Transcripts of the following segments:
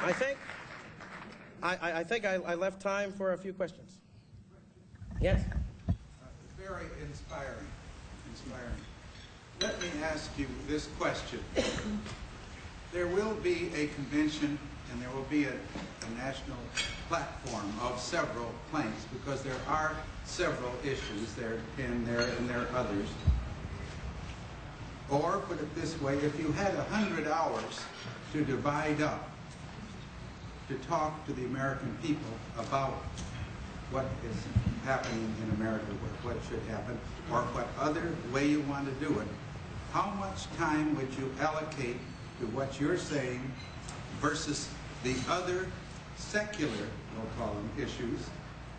I think I left time for a few questions. Yes? Very inspiring. Let me ask you this question. There will be a convention and there will be a national platform of several planks because there are several issues there and there are others. Or put it this way, if you had 100 hours to divide up to talk to the American people about what is happening in America, what should happen, or what other way you want to do it, how much time would you allocate to what you're saying versus the other secular, we'll call them, issues,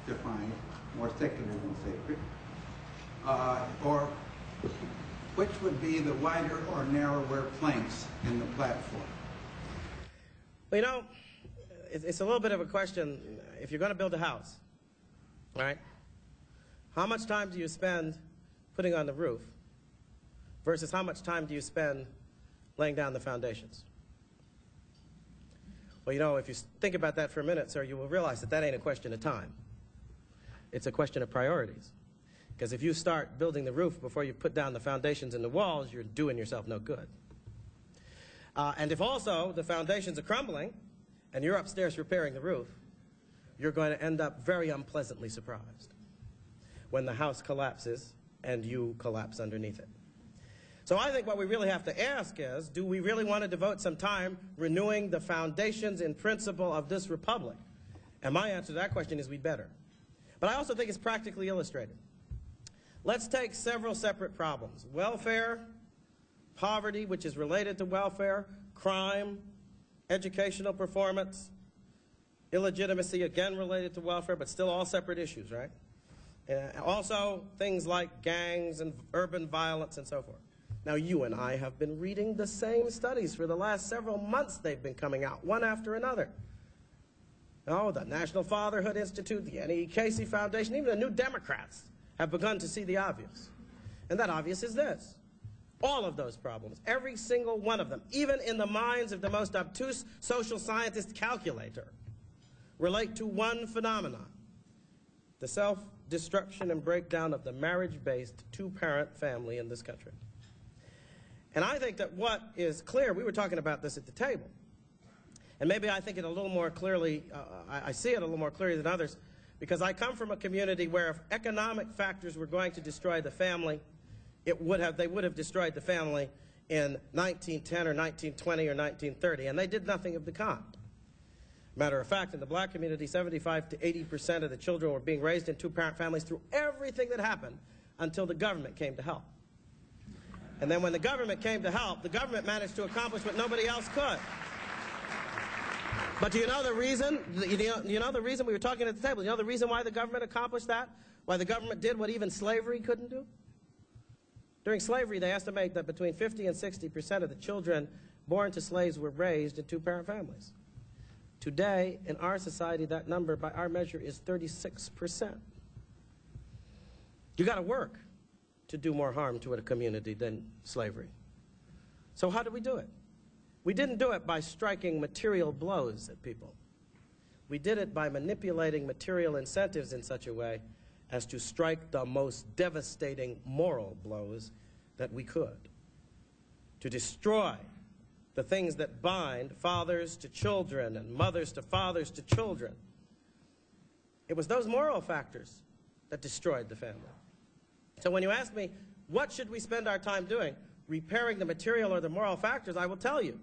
defined, more secular than sacred, or which would be the wider or narrower planks in the platform? Well, you know, it's a little bit of a question. If you're going to build a house, right, how much time do you spend putting on the roof versus how much time do you spend laying down the foundations? Well, you know, if you think about that for a minute, sir, you will realize that that ain't a question of time. It's a question of priorities. Because if you start building the roof before you put down the foundations and the walls, you're doing yourself no good. And if also the foundations are crumbling and you're upstairs repairing the roof, you're going to end up very unpleasantly surprised when the house collapses and you collapse underneath it. So I think what we really have to ask is, do we really want to devote some time renewing the foundations in principle of this republic? And my answer to that question is we'd better. But I also think it's practically illustrated. Let's take several separate problems. Welfare, poverty, which is related to welfare, crime, educational performance, illegitimacy, again related to welfare, but still all separate issues, right? Also things like gangs and urban violence and so forth. Now, you and I have been reading the same studies for the last several months. They've been coming out, one after another. Oh, the National Fatherhood Institute, the N.E. Casey Foundation, even the New Democrats have begun to see the obvious. And that obvious is this. All of those problems, every single one of them, even in the minds of the most obtuse social scientist calculator, relate to one phenomenon: the self-destruction and breakdown of the marriage-based two-parent family in this country. And I think that what is clear, we were talking about this at the table, and maybe I think it a little more clearly, I see it a little more clearly than others, because I come from a community where if economic factors were going to destroy the family, they would have destroyed the family in 1910 or 1920 or 1930, and they did nothing of the kind. Matter of fact, in the black community, 75 to 80% of the children were being raised in two-parent families through everything that happened until the government came to help. And then when the government came to help, the government managed to accomplish what nobody else could. But do you know the reason? You know the reason? We were talking at the table. You know the reason why the government accomplished that? Why the government did what even slavery couldn't do? During slavery, they estimate that between 50 and 60% of the children born to slaves were raised in two-parent families. Today, in our society, that number, by our measure, is 36%. You got to work to do more harm to a community than slavery. So how do we do it? We didn't do it by striking material blows at people. We did it by manipulating material incentives in such a way as to strike the most devastating moral blows that we could, to destroy the things that bind fathers to children and mothers to fathers to children. It was those moral factors that destroyed the family. So when you ask me, what should we spend our time doing, repairing the material or the moral factors, I will tell you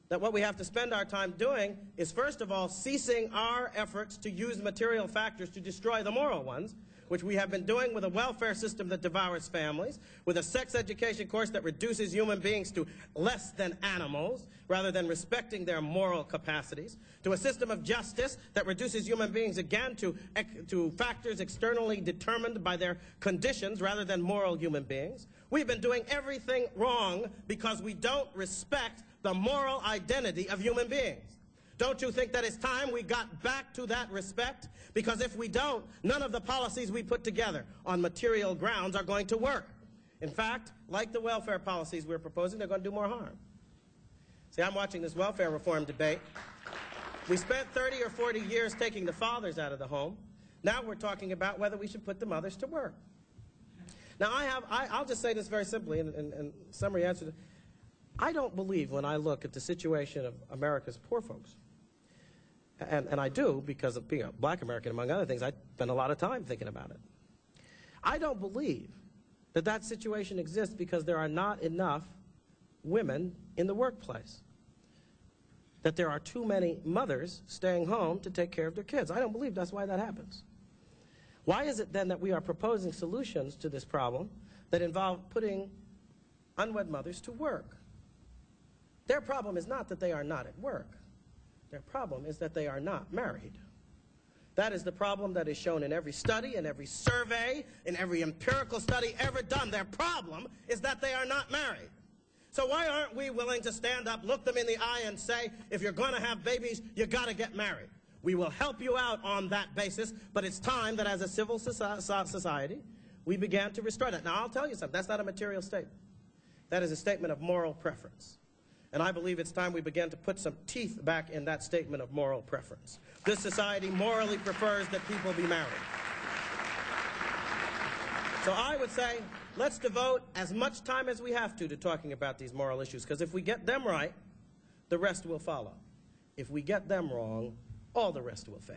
that what we have to spend our time doing is, first of all, ceasing our efforts to use material factors to destroy the moral ones, which we have been doing with a welfare system that devours families, with a sex education course that reduces human beings to less than animals, rather than respecting their moral capacities, to a system of justice that reduces human beings again to factors externally determined by their conditions rather than moral human beings. We've been doing everything wrong because we don't respect the moral identity of human beings. Don't you think that it's time we got back to that respect? Because if we don't, none of the policies we put together on material grounds are going to work. In fact, like the welfare policies we're proposing, they're going to do more harm. See, I'm watching this welfare reform debate. We spent 30 or 40 years taking the fathers out of the home. Now we're talking about whether we should put the mothers to work. Now, I'll just say this very simply, and summary answer. I don't believe when I look at the situation of America's poor folks, and I do because of being a black American, among other things, I spend a lot of time thinking about it. I don't believe that that situation exists because there are not enough women in the workplace, that there are too many mothers staying home to take care of their kids. I don't believe that's why that happens. Why is it then that we are proposing solutions to this problem that involve putting unwed mothers to work? Their problem is not that they are not at work. Their problem is that they are not married. That is the problem that is shown in every study, in every survey, in every empirical study ever done. Their problem is that they are not married. So why aren't we willing to stand up, look them in the eye, and say, if you're going to have babies, you got to get married? We will help you out on that basis, but it's time that as a civil society, we began to restore that. Now, I'll tell you something. That's not a material statement. That is a statement of moral preference. And I believe it's time we began to put some teeth back in that statement of moral preference. This society morally prefers that people be married. So I would say, let's devote as much time as we have to talking about these moral issues, because if we get them right, the rest will follow. If we get them wrong, all the rest will fail.